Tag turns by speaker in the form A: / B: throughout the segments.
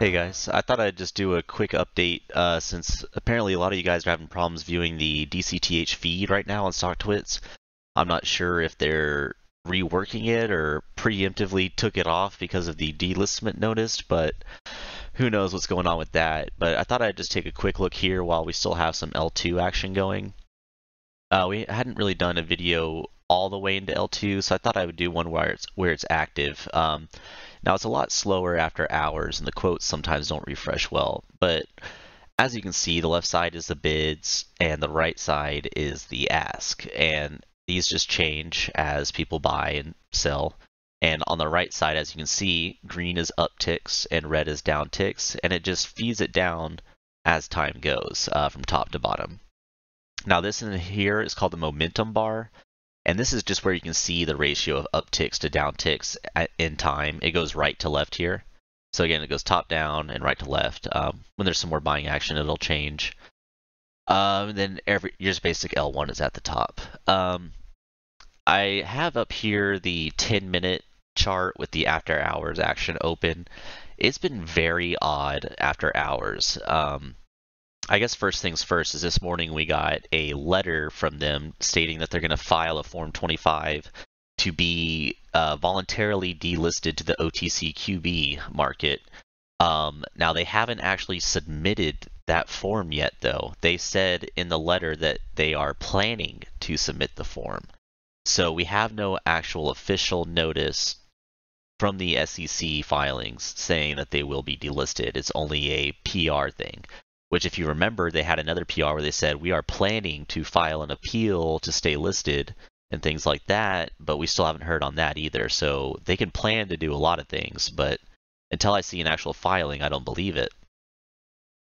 A: Hey guys, I thought I'd just do a quick update since apparently a lot of you guys are having problems viewing the DCTH feed right now on StockTwits. I'm not sure if they're reworking it or preemptively took it off because of the delistment notice, but who knows what's going on with that. But I thought I'd just take a quick look here while we still have some L2 action going. We hadn't really done a video all the way into L2, so I thought I would do one where it's active. Now it's a lot slower after hours, and the quotes sometimes don't refresh well. But as you can see, the left side is the bids, and the right side is the ask. And these just change as people buy and sell. And on the right side, as you can see, green is up ticks and red is down ticks, and it just feeds it down as time goes from top to bottom. Now this in here is called the momentum bar, and this is just where you can see the ratio of upticks to downticks in time. It goes right to left here. So again, it goes top down and right to left. When there's some more buying action, it'll change. Then your basic L1 is at the top. I have up here the 10-minute chart with the after hours action open. It's been very odd after hours. I guess first things first is this morning we got a letter from them stating that they're going to file a Form 25 to be voluntarily delisted to the OTCQB market. Now they haven't actually submitted that form yet though. They said in the letter that they are planning to submit the form. So we have no actual official notice from the SEC filings saying that they will be delisted. It's only a PR thing. Which, if you remember, they had another PR where they said, we are planning to file an appeal to stay listed and things like that, but we still haven't heard on that either. So they can plan to do a lot of things, but until I see an actual filing, I don't believe it.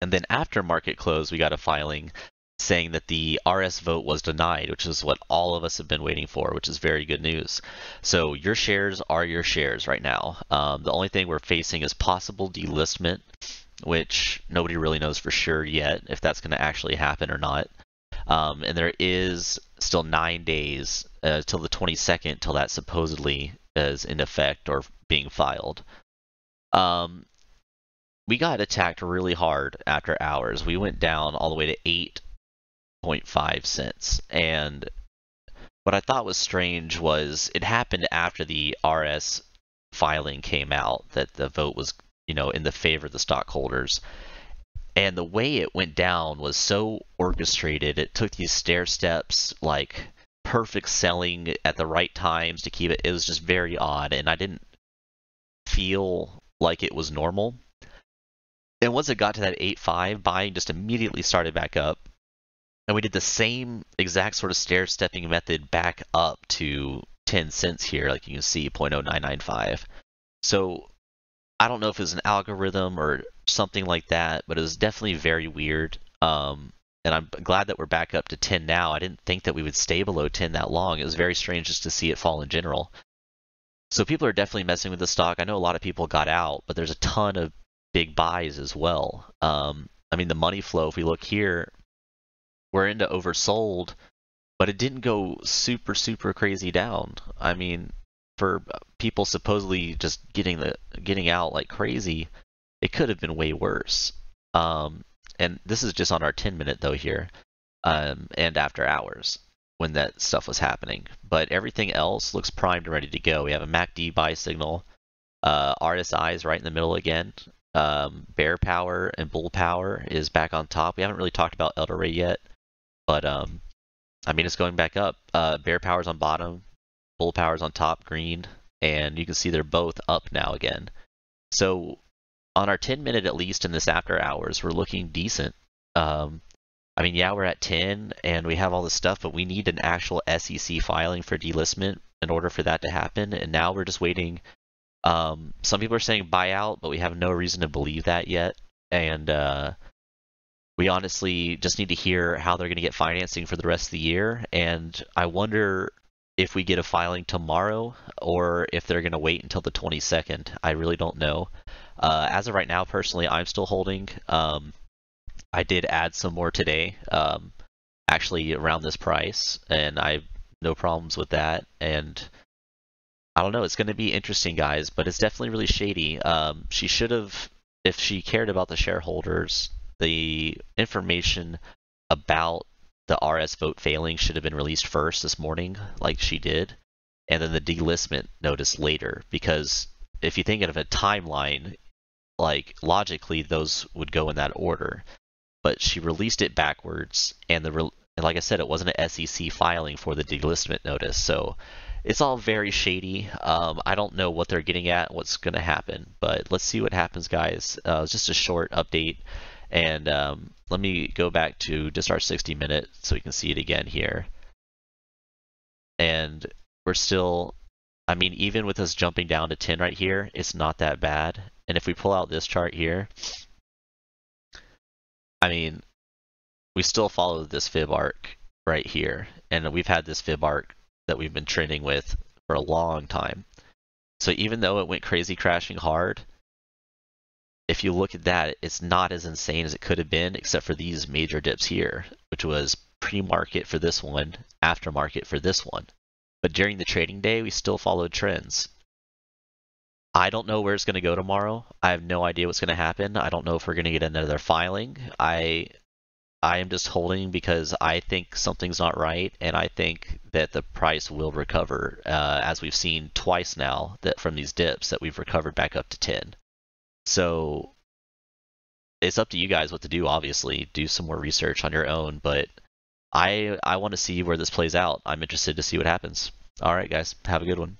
A: And then after market close, we got a filing saying that the RS vote was denied, which is what all of us have been waiting for, which is very good news. So your shares are your shares right now. The only thing we're facing is possible delistment, which nobody really knows for sure yet if that's going to actually happen or not. And there is still 9 days till the 22nd till that supposedly is in effect or being filed. We got attacked really hard after hours. We went down all the way to 8.5 cents. And what I thought was strange was it happened after the RS filing came out that the vote was in the favor of the stockholders. And the way it went down was so orchestrated. It took these stair steps, like perfect selling at the right times to keep it. It was just very odd, and I didn't feel like it was normal. And once it got to that 8.5, buying just immediately started back up. And we did the same exact sort of stair stepping method back up to 10 cents here, like you can see, 0.0995. So I don't know if it was an algorithm or something like that, but it was definitely very weird. And I'm glad that we're back up to 10 now. I didn't think that we would stay below 10 that long. It was very strange just to see it fall in general. So people are definitely messing with the stock. I know a lot of people got out, but there's a ton of big buys as well. I mean, the money flow, if we look here, we're into oversold, but it didn't go super, super crazy down. I mean, for people supposedly just getting out like crazy, it could have been way worse. And this is just on our 10-minute though here, and after hours when that stuff was happening. But everything else looks primed and ready to go. We have a MACD buy signal. RSI is right in the middle again. Bear power and bull power is back on top. We haven't really talked about Elder Ray yet, but I mean, it's going back up. Bear power's on bottom. Bull power's on top, green, and you can see they're both up now again. So on our 10-minute, at least in this after hours, we're looking decent. I mean, yeah, we're at 10 and we have all this stuff, but we need an actual SEC filing for delistment in order for that to happen. And now we're just waiting. Some people are saying buy out, but we have no reason to believe that yet. And we honestly just need to hear how they're going to get financing for the rest of the year. And I wonder if we get a filing tomorrow or if they're going to wait until the 22nd. I really don't know. As of right now, personally, I'm still holding. I did add some more today, actually around this price, and I have no problems with that. And I don't know, it's going to be interesting, guys, but it's definitely really shady. She should have if she cared about the shareholders, the information about the RS vote failing should have been released first this morning, like she did, and then the delistment notice later. Because if you think of a timeline, like logically those would go in that order, but she released it backwards, and like I said, it wasn't an SEC filing for the delistment notice, so it's all very shady. I don't know what they're getting at, what's going to happen, but let's see what happens, guys. It's just a short update, and let me go back to just our 60 minute so we can see it again here. And we're still, I mean, even with us jumping down to 10 right here, it's not that bad. And if we pull out this chart here, I mean, we still follow this fib arc right here, and we've had this fib arc that we've been trending with for a long time. So even though it went crazy crashing hard, if you look at that, it's not as insane as it could have been, except for these major dips here, which was pre-market for this one, aftermarket for this one. But during the trading day, we still followed trends. I don't know where it's going to go tomorrow. I have no idea what's going to happen. I don't know if we're going to get another filing. I am just holding because I think something's not right, and I think that the price will recover, as we've seen twice now that from these dips that we've recovered back up to 10. So it's up to you guys what to do. Obviously, do some more research on your own, but I want to see where this plays out. I'm interested to see what happens. All right, guys, have a good one.